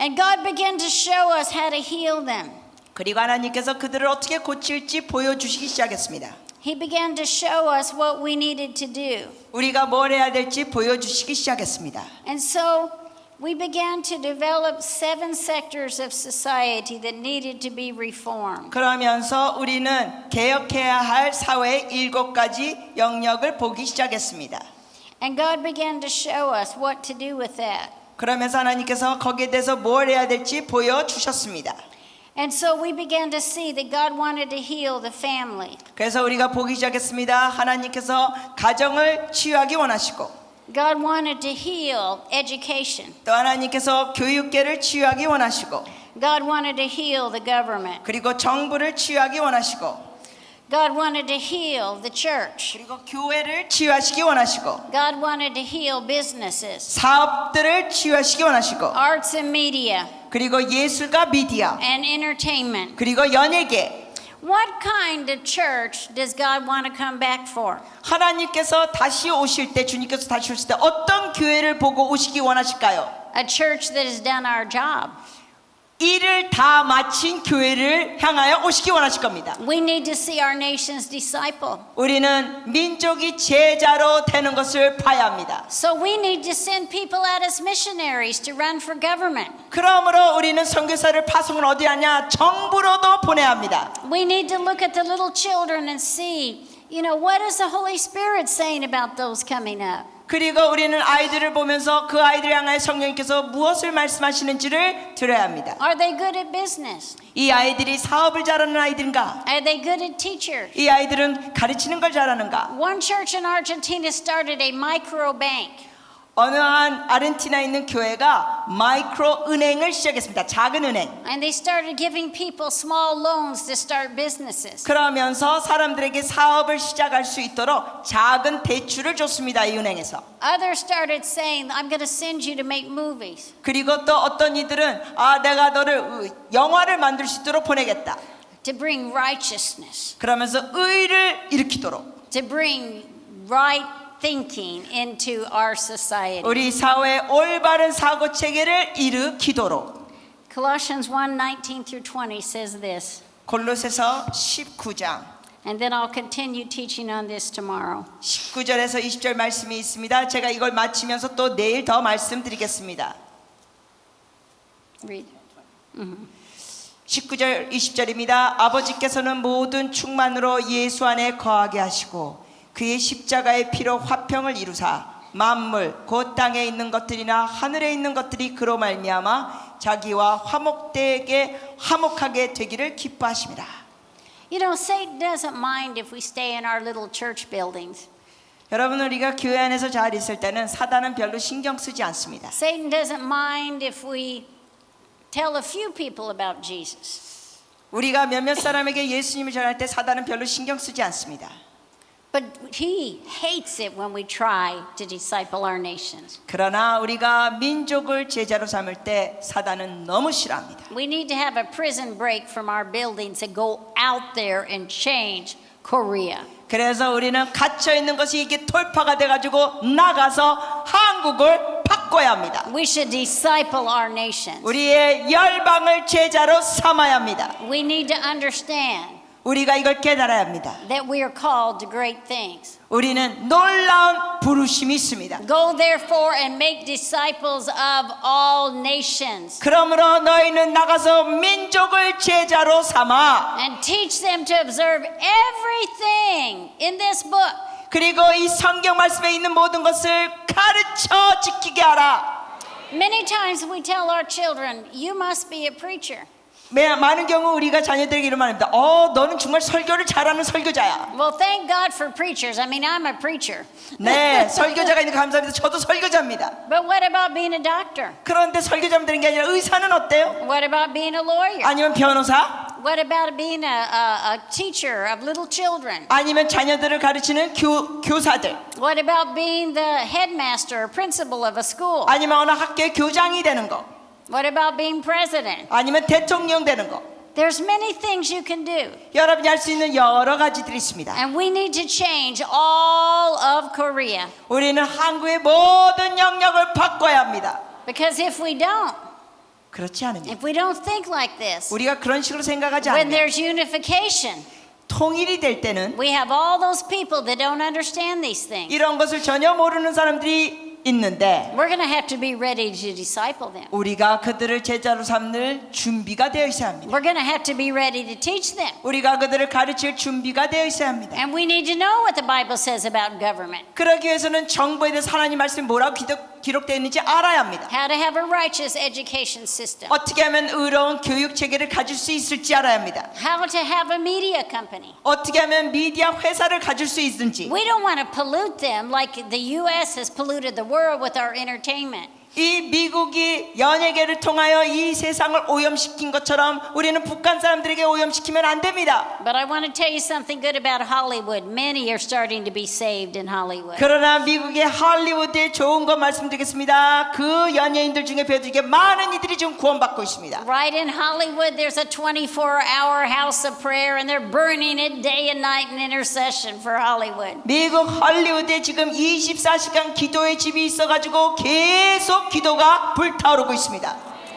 And God began to show us how to heal them. 그리고 하나님께서 그들을 어떻게 고칠지 보여주시기 시작했습니다. He began to show us what we needed to do. 우리가 뭘 해야 될지 보여주시기 시작했습니다. And so we began to develop 7 sectors of society that needed to be reformed. 그러면서 우리는 개혁해야 할 사회의 7가지 영역을 보기 시작했습니다. And God began to show us what to do with that. 그러면서 하나님께서 거기에 대해서 뭘 해야 될지 보여주셨습니다. And so we began to see that God wanted to heal the family. 그래서 우리가 보기 시작했습니다. 하나님께서 가정을 치유하기 원하시고 God wanted to heal education. 또 하나님께서 교육계를 치유하기 원하시고 God wanted to heal the government. 그리고 정부를 치유하기 원하시고 God wanted to heal the church. 그리고 교회를 치유하시기 원하시고 God wanted to heal businesses, 사업들을 치유하시기 원하시고 arts and media, 그리고 예술과 미디어 and entertainment. 그리고 연예계 What kind of church does God want to come back for? 하나님께서 다시 오실 때 주님께서 다시 오실 때 어떤 교회를 보고 오시기 원하실까요? A church that has done our job. 일을 다 마친 교회를 향하여 오시기 원하실 겁니다. We need to see our nation's disciple. 우리는 민족이 제자로 되는 것을 봐야 합니다. So we need to send people out as missionaries to run for government. 그러므로 우리는 선교사를 파송을 어디 하냐? 정부로도 보내야 합니다. We need to look at the little children and see, what is the Holy Spirit saying about those coming up? 그리고 우리는 아이들을 보면서 그 아이들을 향하여 성령님께서 무엇을 말씀하시는지를 들어야 합니다. Are they good at business? 이 아이들이 사업을 잘하는 아이들인가? Are they good at teachers? 이 아이들은 가르치는 걸 잘하는가? One church in Argentina started a micro bank. 어느 한 아르헨티나에 있는 교회가 마이크로 은행을 시작했습니다. 작은 은행. And they started giving people small loans to start businesses. 그러면서 사람들에게 사업을 시작할 수 있도록 작은 대출을 줬습니다. 이 은행에서. Others started saying, I'm going to send you to make movies. 그리고 또 어떤 이들은 내가 너를 영화를 만들 수 있도록 보내겠다. To bring righteousness. 그러면서 의를 일으키도록. To bring right thinking into our society. 우리 사회의 올바른 사고 체계를 일으키도록. Colossians 1:19 through 20 says this. 골로새서 19장 And then I'll continue teaching on this tomorrow. 19절에서 20절 말씀이 있습니다. 제가 이걸 마치면서 또 내일 더 말씀드리겠습니다. Read. 19절 20절입니다. 아버지께서는 모든 충만으로 예수 안에 거하게 하시고 그의 십자가의 피로 화평을 이루사 만물 곧 땅에 있는 것들이나 하늘에 있는 것들이 그로 말미암아 자기와 화목하게 되기를 기뻐하심이라. Satan doesn't mind if we stay in our little church buildings. 여러분 우리가 교회 안에서 잘 있을 때는 사단은 별로 신경 쓰지 않습니다. Satan doesn't mind if we tell a few people about Jesus. 우리가 몇몇 사람에게 예수님을 전할 때 사단은 별로 신경 쓰지 않습니다. But he hates it when we try to disciple our nations. 그러나 우리가 민족을 제자로 삼을 때 사단은 너무 싫어합니다. We need to have a prison break from our buildings and go out there and change Korea. 그래서 우리는 갇혀 있는 것이 이게 돌파가 돼가지고 나가서 한국을 바꿔야 합니다. We should disciple our nations. 우리의 열방을 제자로 삼아야 합니다. We need to understand 우리가 이걸 깨달아야 합니다. that we are called to great things. 우리는 놀라운 부르심이 있습니다. Go therefore and make disciples of all nations. 그러므로 너희는 나가서 민족을 제자로 삼아 And teach them to observe everything in this book. 그리고 이 성경 말씀에 있는 모든 것을 가르쳐 지키게 하라. Many times we tell our children, you must be a preacher. 많은 경우 우리가 자녀들에게 이런 말합니다. 너는 정말 설교를 잘하는 설교자야. Well, thank God for preachers. I mean, I'm a preacher. 네, 설교자가 있는 거 감사합니다. 저도 설교자입니다. But what about being a doctor? 그런데 설교자만 되는 게 아니라 의사는 어때요? What about being a lawyer? 아니면 변호사? What about being a teacher of little children? 아니면 자녀들을 가르치는 교사들? What about being the headmaster or principal of a school? 아니면 어느 학교의 교장이 되는 거? What about being president? 아니면 대통령 되는 거? There's many things you can do. 여러분이 할 수 있는 여러 가지들이 있습니다. And we need to change all of Korea. 우리는 한국의 모든 영역을 바꿔야 합니다. Because if we don't, 그렇지 않으면 if we don't think like this, 우리가 그런 식으로 생각하지 when 않으면 there's unification, 통일이 될 때는 we have all those people that don't understand these things. 이런 것을 전혀 모르는 사람들이 있는데 We're going to have to be ready to disciple them. 우리가 그들을 제자로 삼을 준비가 되어 있어야 합니다. We're going to have to be ready to teach them. 우리가 그들을 가르칠 준비가 되어 있어야 합니다. And we need to know what the Bible says about government. 그러기 위해서는 정부에 대해서 하나님 말씀이 뭐라고 기록되어 있는지 알아야 합니다. How to have a righteous education system. 어떻게 하면 의로운 교육 체계를 가질 수 있을지 알아야 합니다. How to have a media company. 어떻게 하면 미디어 회사를 가질 수 있는지. We don't want to pollute them like the U.S. has polluted the world with our entertainment. 이 미국이 연예계를 통하여 이 세상을 오염시킨 것처럼 우리는 북한 사람들에게 오염시키면 안 됩니다. But I want to tell you something good about Hollywood. Many are starting to be saved in Hollywood. 그러나 미국의 할리우드에 좋은 거 말씀드리겠습니다. 그 연예인들 중에 배우들에게 많은 이들이 지금 구원받고 있습니다. Right in Hollywood, there's a 24-hour house of prayer, and they're burning it day and night in intercession for Hollywood. 미국 할리우드에 지금 24시간 기도의 집이 있어가지고 계속 기도가 불타오르고 있습니다.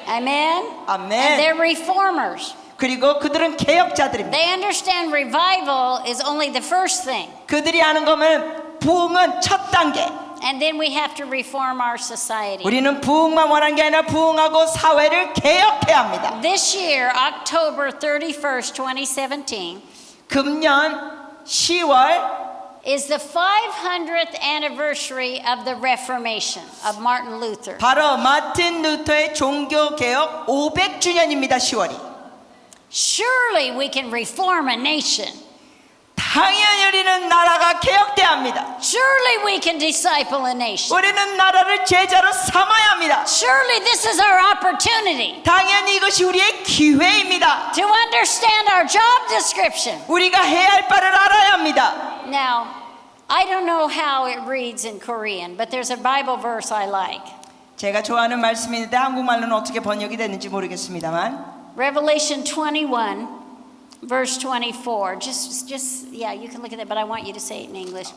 Amen? 아멘. And they're reformers. 그리고 그들은 개혁자들입니다. They understand revival is only the first thing. 그들이 아는 거면 부흥은 첫 단계. And then we have to reform our society. 우리는 부흥만 원하는 게 아니라 부흥하고 사회를 개혁해야 합니다. This year, October 31st, 2017, 금년 10월 is the 500th anniversary of the Reformation of Martin Luther. 바로 마틴 루터의 종교개혁 500주년입니다. 10월이. Surely we can reform a nation. 당연히 우리는 나라가 개혁돼야 합니다. Surely we can disciple a nation. 우리는 나라를 제자로 삼아야 합니다. Surely this is our opportunity 당연히 이것이 우리의 기회입니다. to understand our job description. 우리가 해야 할 바를 알아야 합니다. Now, I don't know how it reads in Korean, but there's a Bible verse I like. 제가 좋아하는 말씀인데 한국말로는 어떻게 번역이 됐는지 모르겠습니다만 Revelation 21, verse 24. Yeah, you can look at that, but I want you to say it in English.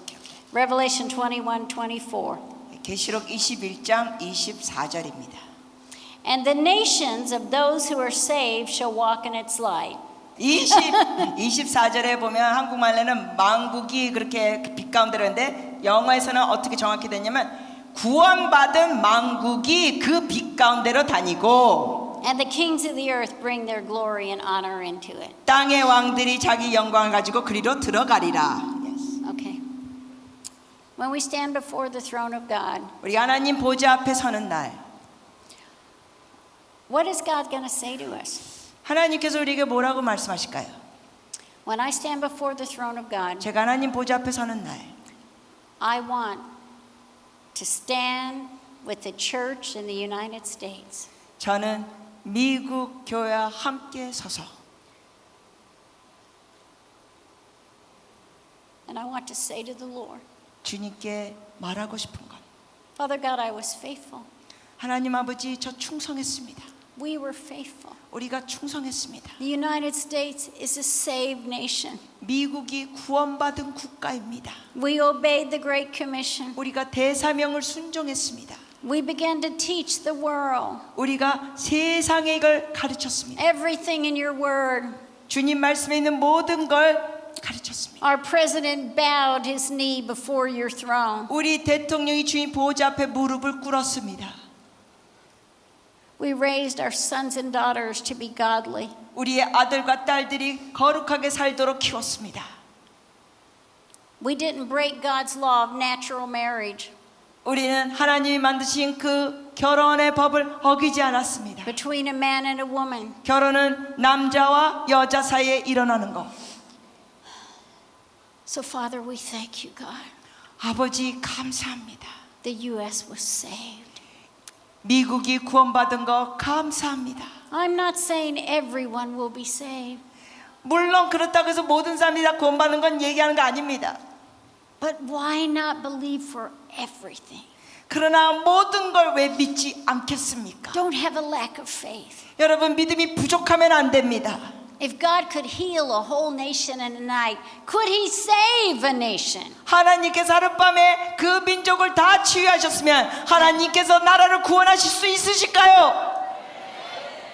Revelation 21, 24. 계시록 21장 24절입니다. And the nations of those who are saved shall walk in its light. 24절에 보면 한국말로는 망국이 그렇게 빛 가운데로 했는데 영어에서는 어떻게 정확히 됐냐면 구원받은 망국이 그 빛 가운데로 다니고 And the kings of the earth bring their glory and honor into it. 땅의 왕들이 자기 영광을 가지고 그리로 들어가리라. Okay. When we stand before the throne of God, 우리 하나님 보좌 앞에 서는 날 what is God going to say to us? 하나님께서 우리에게 뭐라고 말씀하실까요? When I stand before the throne of God, 제가 하나님 보좌 앞에 서는 날 I want to stand with the church in the United States. 저는 미국 교회와 함께 서서 And I want to say to the Lord, 주님께 말하고 싶은 것 Father God, I was faithful. 하나님 아버지 저 충성했습니다. We were faithful. 우리가 충성했습니다. The United States is a saved nation. 미국이 구원받은 국가입니다. We obeyed the Great Commission. 우리가 대사명을 순종했습니다. We began to teach the world. 우리가 세상에 이걸 가르쳤습니다. Everything in your word. 주님 말씀에 있는 모든 걸 가르쳤습니다. Our president bowed his knee before your throne. 우리 대통령이 주님 보좌 앞에 무릎을 꿇었습니다. We raised our sons and daughters to be godly. 우리의 아들과 딸들이 거룩하게 살도록 키웠습니다. We didn't break God's law of natural marriage. 우리는 하나님이 만드신 그 결혼의 법을 어기지 않았습니다. between a man and a woman. 결혼은 남자와 여자 사이에 일어나는 것. So, Father, we thank you, God. 아버지 감사합니다. The U.S. was saved. 미국이 구원받은 거 감사합니다. I'm not saying everyone will be saved, 물론 그렇다고 해서 모든 사람이 다 구원받는 건 얘기하는 거 아닙니다. but why not believe for everything? 그러나 모든 걸 왜 믿지 않겠습니까? Don't have a lack of faith. 여러분 믿음이 부족하면 안 됩니다. If God could heal a whole nation in a night, could He save a nation? 하나님께서 하룻밤에 그 민족을 다 치유하셨으면 하나님께서 나라를 구원하실 수 있으실까요?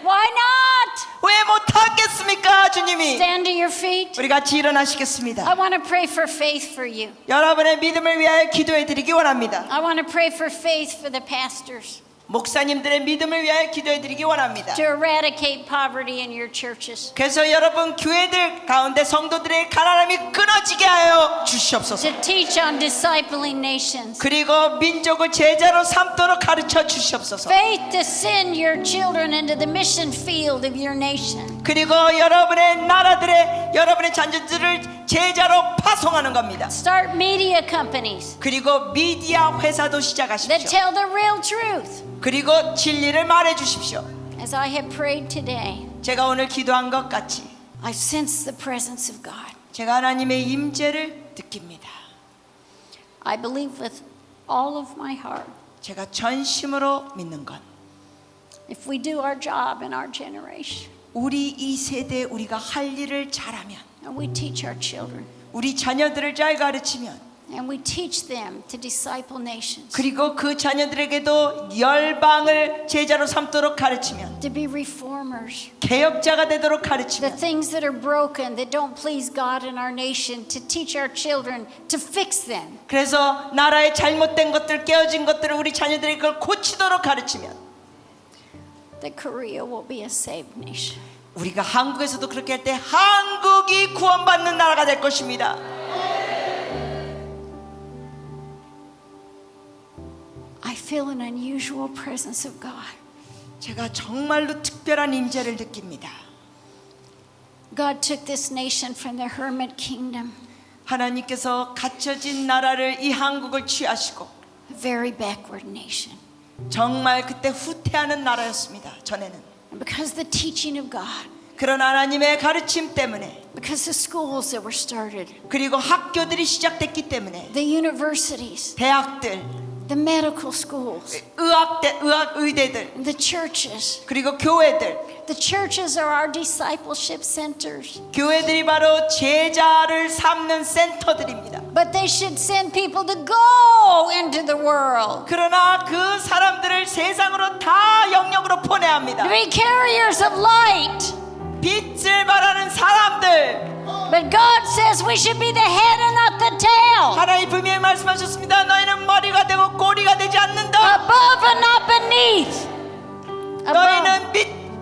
Why not? 왜 못하겠습니까 주님이? Stand to your feet. 우리 같이 일어나시겠습니다. I want to pray for faith for you. 여러분의 믿음을 위하여 기도해 드리기 원합니다. I want to pray for faith for the pastors 목사님들의 믿음을 위하여 기도해 드리기 원합니다. to eradicate poverty in your churches, 그래서 여러분 교회들 가운데 성도들의 가난함이 끊어지게 하여 주시옵소서. to teach on discipling nations, 그리고 민족을 제자로 삼도록 가르쳐 주시옵소서. faith to send your children into the mission field of your nation, 그리고 여러분의 나라들의 여러분의 자녀들을 제자로 파송하는 겁니다. start media companies 그리고 미디어 회사도 that 시작하십시오. tell the real truth. 그리고 진리를 말해 주십시오. As I have prayed today, 제가 오늘 기도한 것 같이 I sense the presence of God. 제가 하나님의 임재를 느낍니다. I believe with all of my heart, 제가 전심으로 믿는 건 if we do our job in our generation, 우리 이 세대에 우리가 할 일을 잘하면, and we teach our children, 우리 자녀들을 잘 가르치면, and we teach them to disciple nations, 그리고 그 자녀들에게도 열방을 제자로 삼도록 가르치면, to be reformers, 개혁자가 되도록 the 가르치면, things that are broken, that don't please God in our nation, to teach our children to fix them. 그래서 나라의 잘못된 것들, 깨어진 것들을 우리 자녀들에게 그걸 고치도록 가르치면 That Korea will be a saved nation. 우리가 한국에서도 그렇게 할 때 한국이 구원받는 나라가 될 것입니다. I feel an unusual presence of God. 제가 정말로 특별한 임재를 느낍니다. God took this nation from the hermit kingdom, 하나님께서 갇혀진 나라를 이 한국을 취하시고 a very backward nation. 정말 그때 후퇴하는 나라였습니다. 전에는. And because the teaching of God, 그런 하나님의 가르침 때문에, because the schools that were started, 그리고 학교들이 시작됐기 때문에, the universities, 대학들, the medical schools, 의대들, the churches. 그리고 교회들, The churches are our discipleship centers. 교회들이 바로 제자를 삼는 센터들입니다. But they should send people to go into the world, 그러나 그 사람들을 세상으로 다 영역으로 보내야 합니다. to be carriers of light. 빛을 발하는 사람들. But God says we should be the head and not the tail, 하나님 분명히 말씀하셨습니다. 너희는 머리가 되고 꼬리가 되지 않는다. above and not beneath. Above. 너희는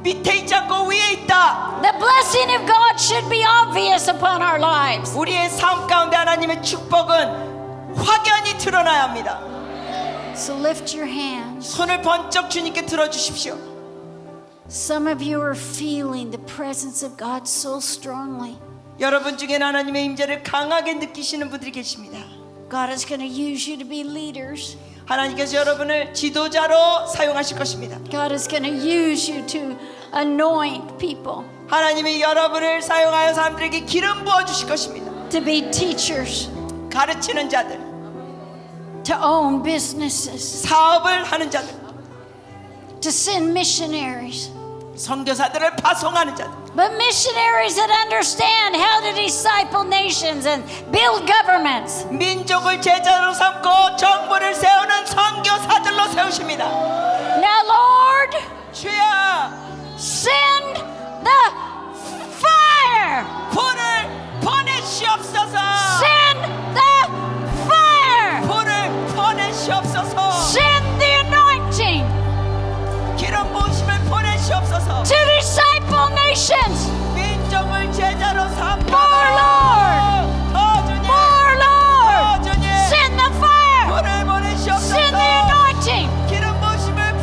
밑에 있지 않고 위에 있다. The blessing of God should be obvious upon our lives. 우리의 삶 가운데 하나님의 축복은 확연히 드러나야 합니다. So lift your hands. 손을 번쩍 주님께 들어주십시오. Some of you are feeling the presence of God so strongly. 여러분 중에는 하나님의 임재를 강하게 느끼시는 분들이 계십니다. God is going to use you to be leaders. 하나님께서 여러분을 지도자로 사용하실 것입니다. God is going to use you to anoint people, 하나님이 여러분을 사용하여 사람들에게 기름 부어 주실 것입니다. to be teachers, 가르치는 자들, to own businesses, 사업을 하는 자들, to send missionaries. 선교사들을 파송하는 자들. But missionaries that understand how to disciple nations and build governments. 민족을 제자로 삼고 정부를 세우는 선교사들로 세우십니다. Now, Lord, 주여, send the fire. 불을 보내시옵소서. Send the fire. 불을 보내시옵소서. Send the anointing 기름 부으심을 보내시옵소서. to disciple nations. 민족을 제자로 삼고 More, Lord. 더 주님, More, Lord. 더 주님, Send the fire. 불을 보내시옵소서. Send the anointing. 기름 부으심을 Let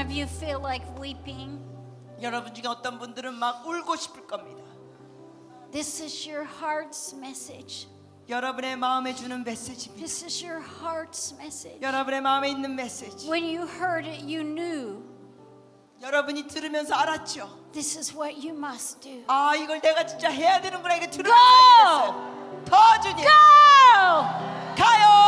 of you feel like weeping? 여러분 중에 어떤 분들은 막 울고 싶을 겁니다. This is your heart's message. 여러분의 마음에 주는 메시지입니다. This is your heart's message. 여러분의 마음에 있는 메시지. When you heard it, you knew 여러분이 들으면서 알았죠. this is what you must do. 아, 이걸 내가 진짜 해야 되는구나. 이거 들으면서 Go! 알게 됐어요. 더 주님 Go! 가요.